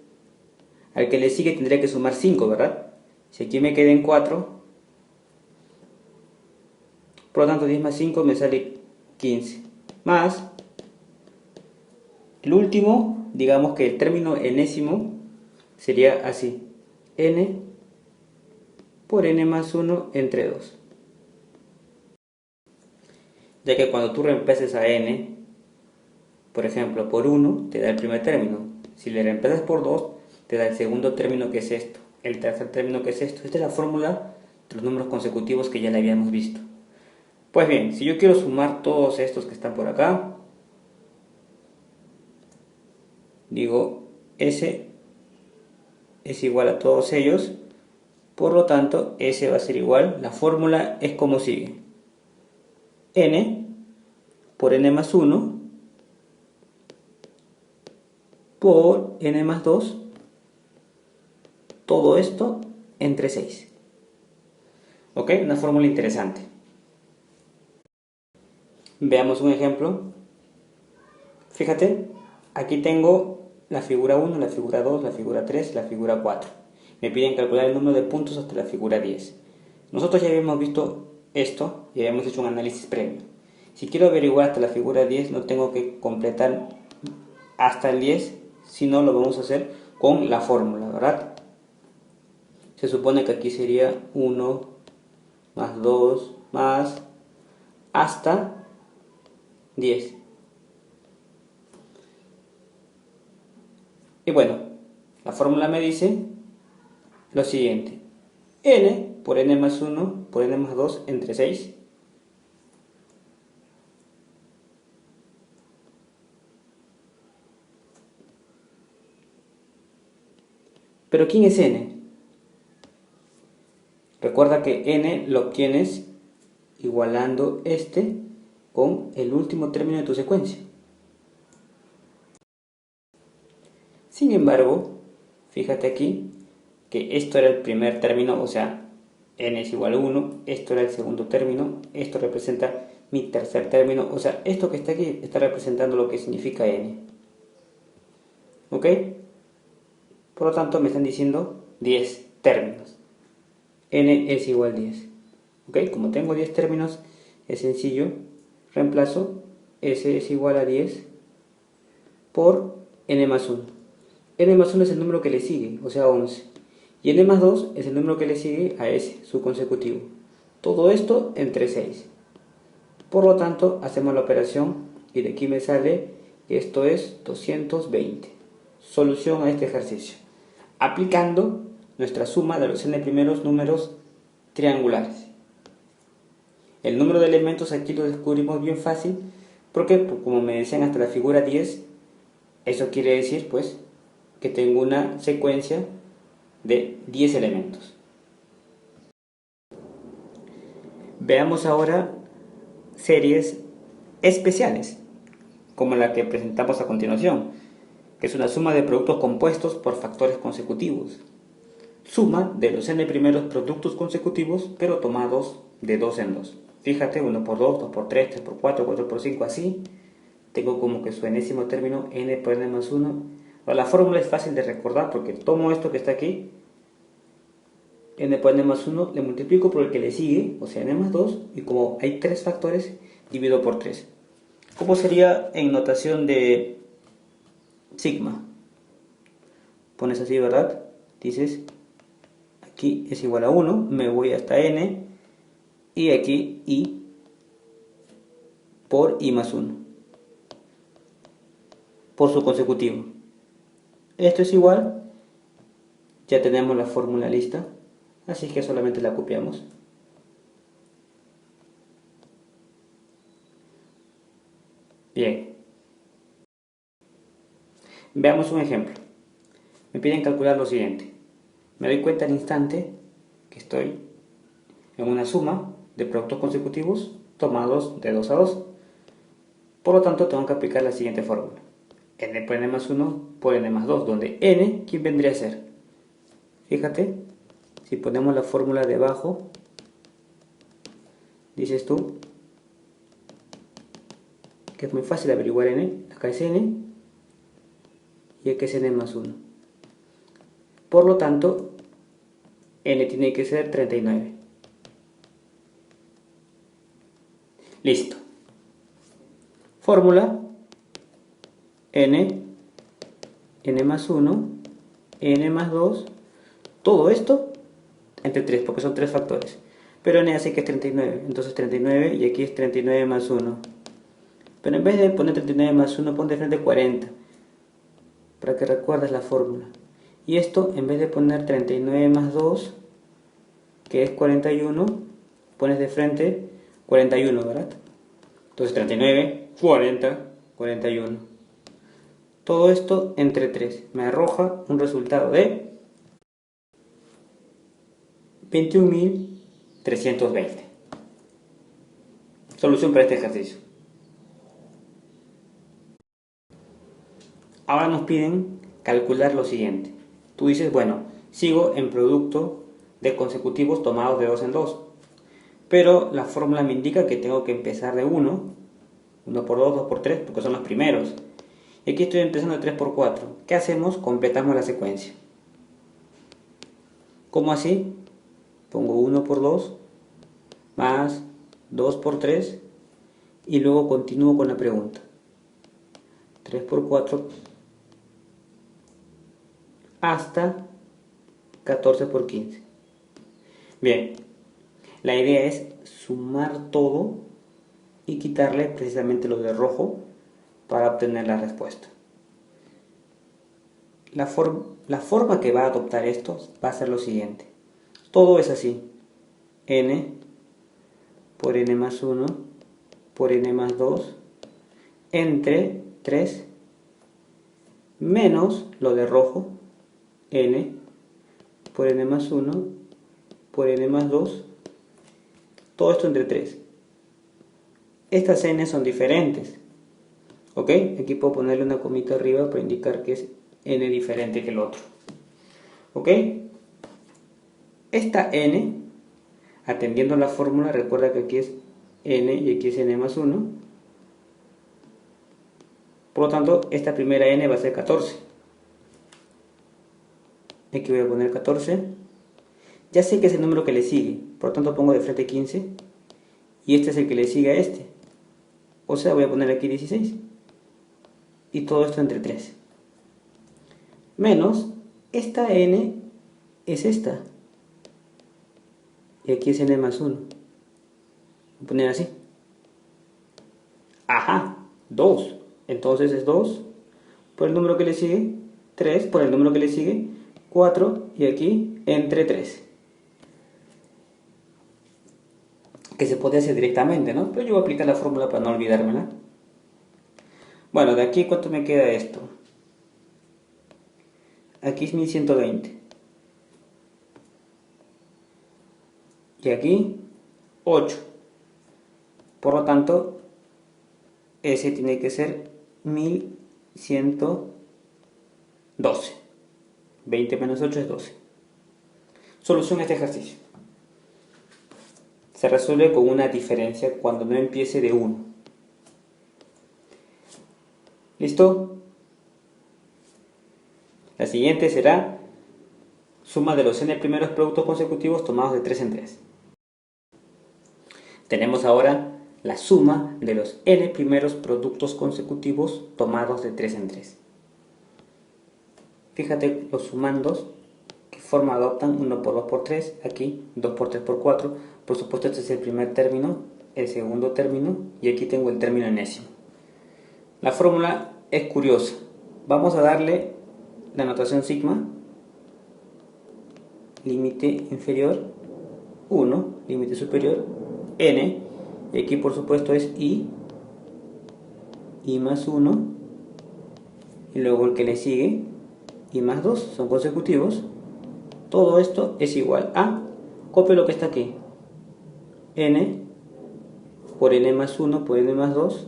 Al que le sigue tendría que sumar 5, ¿verdad? Si aquí me quedan 4, por lo tanto 10 más 5 me sale 15. Más el último, digamos que el término enésimo sería así: n por n más 1 entre 2. Ya que cuando tú reemplaces a n, por ejemplo, por 1, te da el primer término. Si le reemplazas por 2, te da el segundo término, que es esto. El tercer término, que es esto. Esta es la fórmula de los números consecutivos que ya la habíamos visto. Pues bien, si yo quiero sumar todos estos que están por acá, digo S es igual a todos ellos, por lo tanto S va a ser igual, la fórmula es como sigue: n por n más 1 por n más 2, todo esto entre 6. ¿Ok? Una fórmula interesante. Veamos un ejemplo. Fíjate, aquí tengo la figura 1, la figura 2, la figura 3, la figura 4. Me piden calcular el número de puntos hasta la figura 10. Nosotros ya habíamos visto esto y habíamos hecho un análisis previo. Si quiero averiguar hasta la figura 10, no tengo que completar hasta el 10, sino lo vamos a hacer con la fórmula, ¿verdad? Se supone que aquí sería 1 más 2 más hasta 10. Y bueno, la fórmula me dice lo siguiente: n por n más 1 por n más 2 entre 6. ¿Pero quién es n? Recuerda que n lo obtienes igualando este con el último término de tu secuencia. Sin embargo, fíjate aquí que esto era el primer término, o sea, n es igual a 1, esto era el segundo término, esto representa mi tercer término, o sea, esto que está aquí está representando lo que significa n. ¿Ok? Por lo tanto, me están diciendo 10 términos. N es igual a 10. ¿Ok? Como tengo 10 términos, es sencillo. Reemplazo S es igual a 10 por n más 1. N más 1 es el número que le sigue, o sea 11. Y n más 2 es el número que le sigue a ese, su consecutivo. Todo esto entre 6. Por lo tanto, hacemos la operación y de aquí me sale que esto es 220. Solución a este ejercicio, aplicando nuestra suma de los n primeros números triangulares. El número de elementos aquí lo descubrimos bien fácil, porque como me decían hasta la figura 10, eso quiere decir pues que tengo una secuencia de 10 elementos. Veamos ahora series especiales, como la que presentamos a continuación, que es una suma de productos compuestos por factores consecutivos. Suma de los n primeros productos consecutivos, pero tomados de 2 en 2. Fíjate, 1 por 2, 2 por 3, 3 por 4, 4 por 5, así. Tengo como que su enésimo término, n por n más 1. Ahora, la fórmula es fácil de recordar porque tomo esto que está aquí, n por n más 1 le multiplico por el que le sigue, o sea n más 2, y como hay 3 factores, divido por 3. ¿Cómo sería en notación de sigma? Pones así, ¿verdad? Dices, aquí es igual a 1, me voy hasta n, y aquí i por i más 1, por su consecutivo. Esto es igual, ya tenemos la fórmula lista, así que solamente la copiamos. Bien. Veamos un ejemplo. Me piden calcular lo siguiente. Me doy cuenta al instante que estoy en una suma de productos consecutivos tomados de 2 a 2. Por lo tanto, tengo que aplicar la siguiente fórmula. N por n más 1 por n más 2, donde n, ¿quién vendría a ser? Fíjate, si ponemos la fórmula debajo, dices tú que es muy fácil averiguar n. Acá es n y aquí es n más 1. Por lo tanto, n tiene que ser 39. Listo. Fórmula n, n más 1, n más 2, todo esto entre 3, porque son 3 factores. Pero n hace que es 39, entonces 39 y aquí es 39 más 1. Pero en vez de poner 39 más 1, pon de frente 40, para que recuerdes la fórmula. Y esto, en vez de poner 39 más 2, que es 41, pones de frente 41, ¿verdad? Entonces 39, 40, 41. Todo esto entre 3 me arroja un resultado de 21.320. Solución para este ejercicio. Ahora nos piden calcular lo siguiente. Tú dices, bueno, sigo en producto de consecutivos tomados de 2 en 2. Pero la fórmula me indica que tengo que empezar de 1, 1 por 2, 2 por 3, porque son los primeros. Y aquí estoy empezando de 3 por 4. ¿Qué hacemos? Completamos la secuencia. ¿Cómo así? Pongo 1 por 2 más 2 por 3 y luego continúo con la pregunta. 3 por 4 hasta 14 por 15. Bien, la idea es sumar todo y quitarle precisamente lo de rojo para obtener la respuesta. La forma que va a adoptar esto va a ser lo siguiente. Todo es así. N por n más 1 por n más 2 entre 3 menos lo de rojo, n por n más 1 por n más 2, todo esto entre 3. Estas n son diferentes, ¿ok? Aquí puedo ponerle una comita arriba para indicar que es n diferente que el otro, ¿ok? Esta n, atendiendo a la fórmula, recuerda que aquí es n y aquí es n más 1. Por lo tanto, esta primera n va a ser 14. Aquí voy a poner 14. Ya sé que es el número que le sigue, por lo tanto pongo de frente 15. Y este es el que le sigue a este. O sea, voy a poner aquí 16. Y todo esto entre 3. Menos, esta n es esta. Y aquí es n más 1. Voy a poner así. Ajá, 2. Entonces es 2 por el número que le sigue, 3 por el número que le sigue, 4 y aquí entre 3. Que se puede hacer directamente, ¿no? Pero yo voy a aplicar la fórmula para no olvidármela. Bueno, de aquí, ¿cuánto me queda esto? Aquí es 1120. Y aquí 8. Por lo tanto, ese tiene que ser 1112. 20 menos 8 es 12. Solución a este ejercicio. Se resuelve con una diferencia cuando no empiece de 1. ¿Listo? La siguiente será Suma de los n primeros productos consecutivos tomados de 3 en 3. Tenemos ahora la suma de los n primeros productos consecutivos tomados de 3 en 3. Fíjate los sumandos, qué forma adoptan: 1 por 2 por 3, aquí 2 por 3 por 4. Por supuesto, este es el primer término, el segundo término, y aquí tengo el término enésimo. La fórmula es curiosa. Vamos a darle la notación sigma, límite inferior 1, límite superior n, y aquí por supuesto es i más 1, y luego el que le sigue, i más 2, son consecutivos. Todo esto es igual a, copio lo que está aquí, n por n más 1 por n más 2,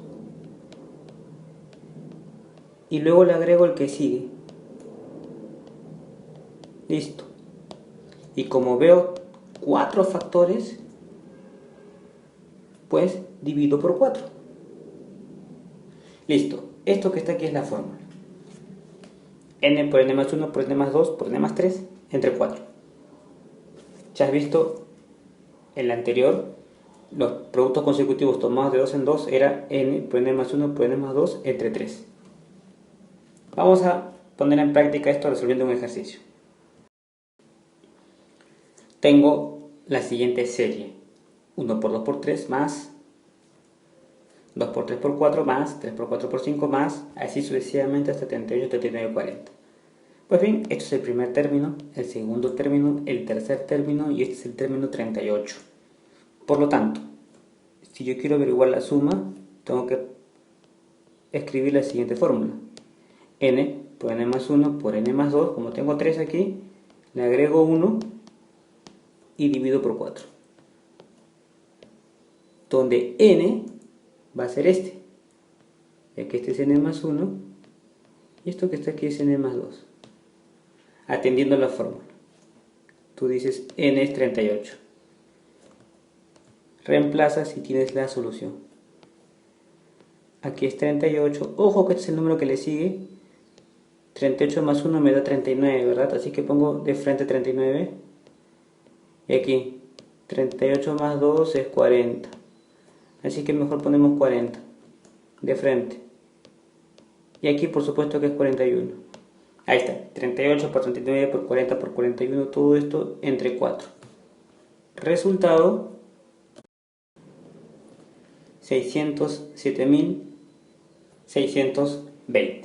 y luego le agrego el que sigue. Listo. Y como veo 4 factores, pues divido por 4. Listo. Esto que está aquí es la fórmula. N por n más 1 por n más 2 por n más 3 entre 4. Ya has visto en la anterior, los productos consecutivos tomados de 2 en 2 era n por n más 1 por n más 2 entre 3. Vamos a poner en práctica esto resolviendo un ejercicio. Tengo la siguiente serie: 1 por 2 por 3 más 2 por 3 por 4 más 3 por 4 por 5 más, así sucesivamente hasta 38, 39, 40. Pues bien, esto es el primer término, el segundo término, el tercer término, y este es el término 38. Por lo tanto, si yo quiero averiguar la suma, tengo que escribir la siguiente fórmula: n por n más 1 por n más 2, como tengo 3 aquí, le agrego 1 y divido por 4. Donde n va a ser este, ya que este es n más 1, y esto que está aquí es n más 2. Atendiendo la fórmula, tú dices n es 38. Reemplazas y tienes la solución. Aquí es 38. Ojo que este es el número que le sigue. 38 más 1 me da 39, ¿verdad? Así que pongo de frente 39. Y aquí 38 más 2 es 40. Así que mejor ponemos 40 de frente. Y aquí por supuesto que es 41. Ahí está, 38 por 39 por 40 por 41, todo esto entre 4. Resultado: 607.620.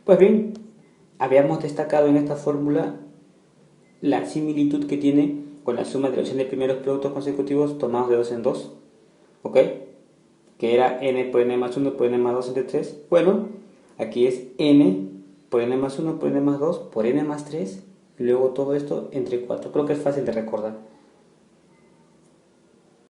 Pues bien, habíamos destacado en esta fórmula la similitud que tiene con la suma de los n primeros productos consecutivos tomados de 2 en 2, ¿ok? Que era n por n más 1 por n más 2 entre 3. Bueno, aquí es n por n más 1 por n más 2 por n más 3, y luego todo esto entre 4. Creo que es fácil de recordar.